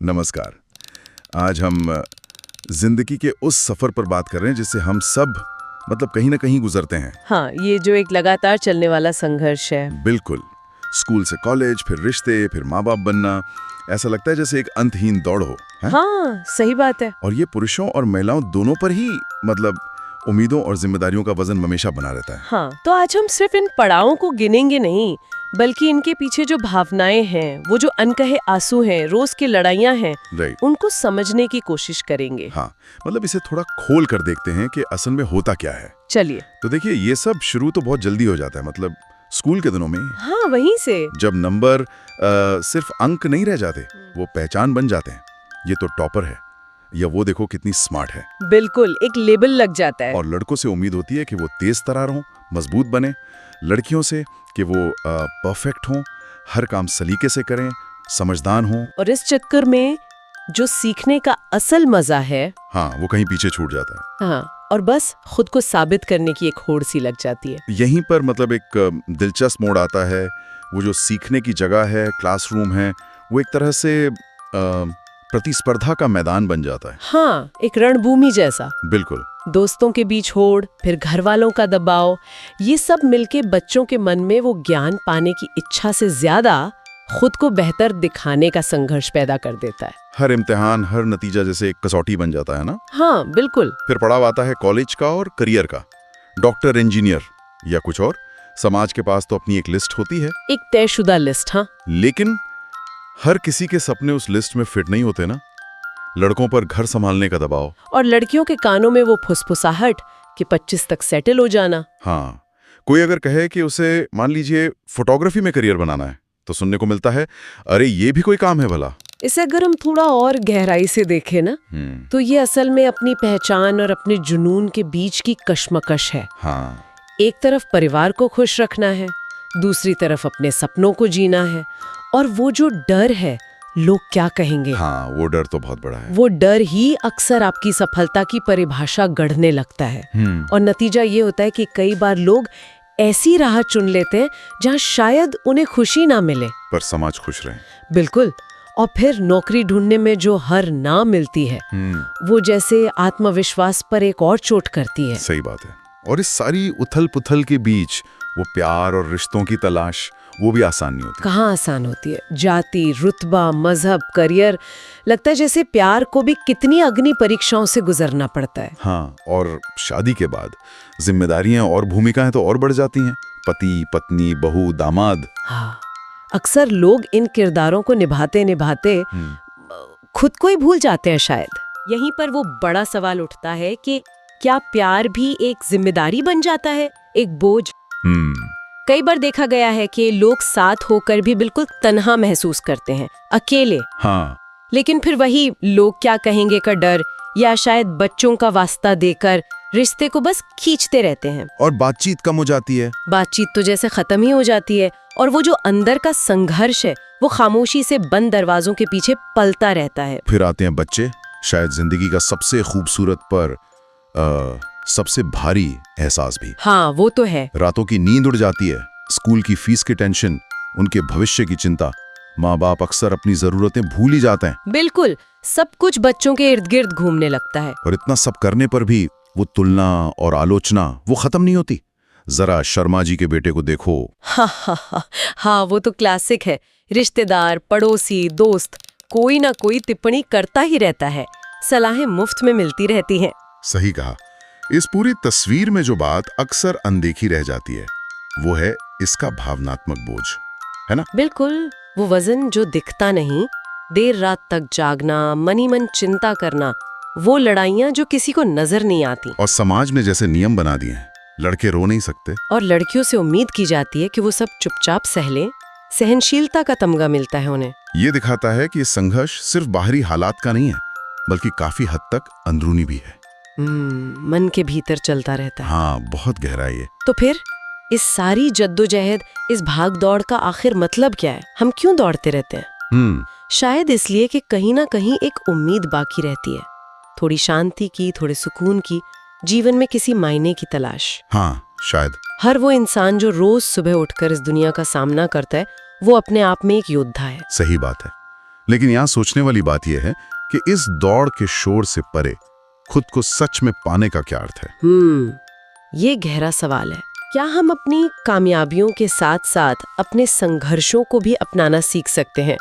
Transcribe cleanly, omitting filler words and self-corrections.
नमस्कार। आज हम जिंदगी के उस सफर पर बात कर रहे हैं जिससे हम सब कहीं ना कहीं गुजरते हैं। हाँ, ये जो एक लगातार चलने वाला संघर्ष है। बिल्कुल। स्कूल से कॉलेज, फिर रिश्ते, फिर माँ बाप बनना, ऐसा लगता है जैसे एक अंतहीन दौड़ हो है? हाँ, सही बात है। और ये पुरुषों और महिलाओं दोनों पर ही उम्मीदों और जिम्मेदारियों का वजन हमेशा बना रहता है। हाँ, तो आज हम सिर्फ इन पड़ावों को गिनेंगे नहीं, बल्कि इनके पीछे जो भावनाएं हैं, वो जो अनकहे आंसू हैं, रोज की लड़ाइयाँ हैं, राइट। उनको समझने की कोशिश करेंगे। हाँ, इसे थोड़ा खोल कर देखते हैं कि असल में होता क्या है। चलिए। तो देखिए, ये सब शुरू तो बहुत जल्दी हो जाता है, स्कूल के दिनों में। हाँ, वहीं से जब नंबर सिर्फ अंक नहीं रह जाते, वो पहचान बन जाते हैं। ये तो टॉपर है, या वो देखो कितनी स्मार्ट है। बिल्कुल एक लेबल लग जाता है। और लड़कों से उम्मीद होती है कि वो तेज तर्रार हों, मजबूत बने। लड़कियों से कि वो परफेक्ट हों, हर काम सलीके से करें, समझदार हों। और इस चक्कर में जो सीखने का असल मजा है, हाँ, वो कहीं पीछे छूट जाता है। हाँ, और बस खुद को साबित करने की एक होड़ सी लग जाती है। यहीं पर एक दिलचस्प मोड़ आता है। वो जो सीखने की जगह है, क्लासरूम है, वो एक तरह से प्रतिस्पर्धा का मैदान बन जाता है। हाँ, एक रणभूमि जैसा। बिल्कुल। दोस्तों के बीच होड़, फिर घर वालों का दबाव, ये सब मिलके बच्चों के मन में वो ज्ञान पाने की इच्छा से ज्यादा खुद को बेहतर दिखाने का संघर्ष पैदा कर देता है। हर इम्तिहान, हर नतीजा जैसे एक कसौटी बन जाता है ना। हाँ, बिल्कुल। फिर पड़ाव आता है कॉलेज का और करियर का। डॉक्टर, इंजीनियर या कुछ और। समाज के पास तो अपनी एक लिस्ट होती है, एक तयशुदा लिस्ट। हाँ, लेकिन हर किसी के सपने उस लिस्ट में फिट नहीं होते ना। लड़कों पर घर संभालने का दबाव, और लड़कियों के कानों में वो फुसफुसाहट कि 25 तक सेटल हो जाना। हाँ, कोई अगर कहे कि उसे मान लीजिए फोटोग्राफी में करियर बनाना है, तो सुनने को मिलता है, अरे ये भी कोई काम है भला। इसे अगर हम थोड़ा और गहराई से देखें ना, तो ये असल में अपनी पहचान और अपने जुनून के बीच की कश्मकश है। हाँ, एक तरफ परिवार को खुश रखना है, दूसरी तरफ अपने सपनों को जीना है, और वो जो डर है, लोग क्या कहेंगे, हाँ, वो डर तो बहुत बड़ा है। वो डर ही अक्सर आपकी सफलता की परिभाषा गढ़ने लगता है। और नतीजा ये होता है कि कई बार लोग ऐसी राह चुन लेते हैं जहाँ शायद उन्हें खुशी ना मिले, पर समाज खुश रहे। बिल्कुल। और फिर नौकरी ढूंढने में जो हर ना मिलती है, वो जैसे आत्मविश्वास पर एक और चोट करती है। सही बात है। और इस सारी उथल पुथल के बीच वो प्यार और रिश्तों की तलाश, वो भी आसान नहीं होती। कहाँ आसान होती है। जाति, रुतबा, मजहब, करियर, लगता है जैसे प्यार को भी कितनी अग्नि परीक्षाओं से गुजरना पड़ता है। हाँ, और शादी के बाद जिम्मेदारियां और भूमिकाएं तो और बढ़ जाती हैं। पति, पत्नी, बहू, दामाद। हाँ, अक्सर लोग इन किरदारों को निभाते निभाते खुद को ही भूल जाते हैं शायद। यहीं पर वो बड़ा सवाल उठता है कि क्या प्यार भी एक जिम्मेदारी बन जाता है, एक बोझ? कई बार देखा गया है कि लोग साथ होकर भी बिल्कुल तन्हा महसूस करते हैं, अकेले। हाँ, लेकिन फिर वही लोग क्या कहेंगे का डर, या शायद बच्चों का वास्ता देकर रिश्ते को बस खींचते रहते हैं। और बातचीत कम हो जाती है। बातचीत तो जैसे खत्म ही हो जाती है, और वो जो अंदर का संघर्ष है, वो खामोशी से बंद दरवाजों के पीछे पलता रहता है। फिर आते हैं बच्चे, शायद जिंदगी का सबसे खूबसूरत पर सबसे भारी एहसास भी। हाँ, वो तो है। रातों की नींद उड़ जाती है, स्कूल की फीस की टेंशन, उनके भविष्य की चिंता। माँ बाप अक्सर अपनी जरूरतें भूल ही जाते हैं। बिल्कुल, सब कुछ बच्चों के इर्द गिर्द घूमने लगता है। और इतना सब करने पर भी वो तुलना और आलोचना वो खत्म नहीं होती। जरा शर्मा जी के बेटे को देखो। हाँ, वो तो क्लासिक है। रिश्तेदार, पड़ोसी, दोस्त, कोई ना कोई टिप्पणी करता ही रहता है। सलाहें मुफ्त में मिलती रहती हैं। सही कहा। इस पूरी तस्वीर में जो बात अक्सर अनदेखी रह जाती है, वो है इसका भावनात्मक बोझ, है ना? बिल्कुल, वो वजन जो दिखता नहीं, देर रात तक जागना, मनी मन चिंता करना, वो लड़ाइयाँ जो किसी को नजर नहीं आती। और समाज ने जैसे नियम बना दिए हैं, लड़के रो नहीं सकते, और लड़कियों से उम्मीद की जाती है कि वो सब चुपचाप सह लें। सहनशीलता का तमगा मिलता है उन्हें। ये दिखाता है कि ये संघर्ष सिर्फ बाहरी हालात का नहीं है, बल्कि काफी हद तक अंदरूनी भी है। मन के भीतर चलता रहता है। हाँ, बहुत गहराई है। तो फिर इस सारी जद्दोजहद, इस भाग दौड़ का आखिर मतलब क्या है? हम क्यों दौड़ते रहते हैं? शायद इसलिए कि कहीं ना कहीं एक उम्मीद बाकी रहती है, थोड़ी शांति की, थोड़े सुकून की, जीवन में किसी मायने की तलाश। हाँ, शायद। हर वो इंसान जो रोज सुबह उठकर इस दुनिया का सामना करता है, वो अपने आप में एक योद्धा है। सही बात है। लेकिन यहाँ सोचने वाली बात यह है कि इस दौड़ के शोर से परे खुद को सच में पाने का क्या अर्थ है? ये गहरा सवाल है। क्या हम अपनी कामयाबियों के साथ साथ अपने संघर्षों को भी अपनाना सीख सकते हैं?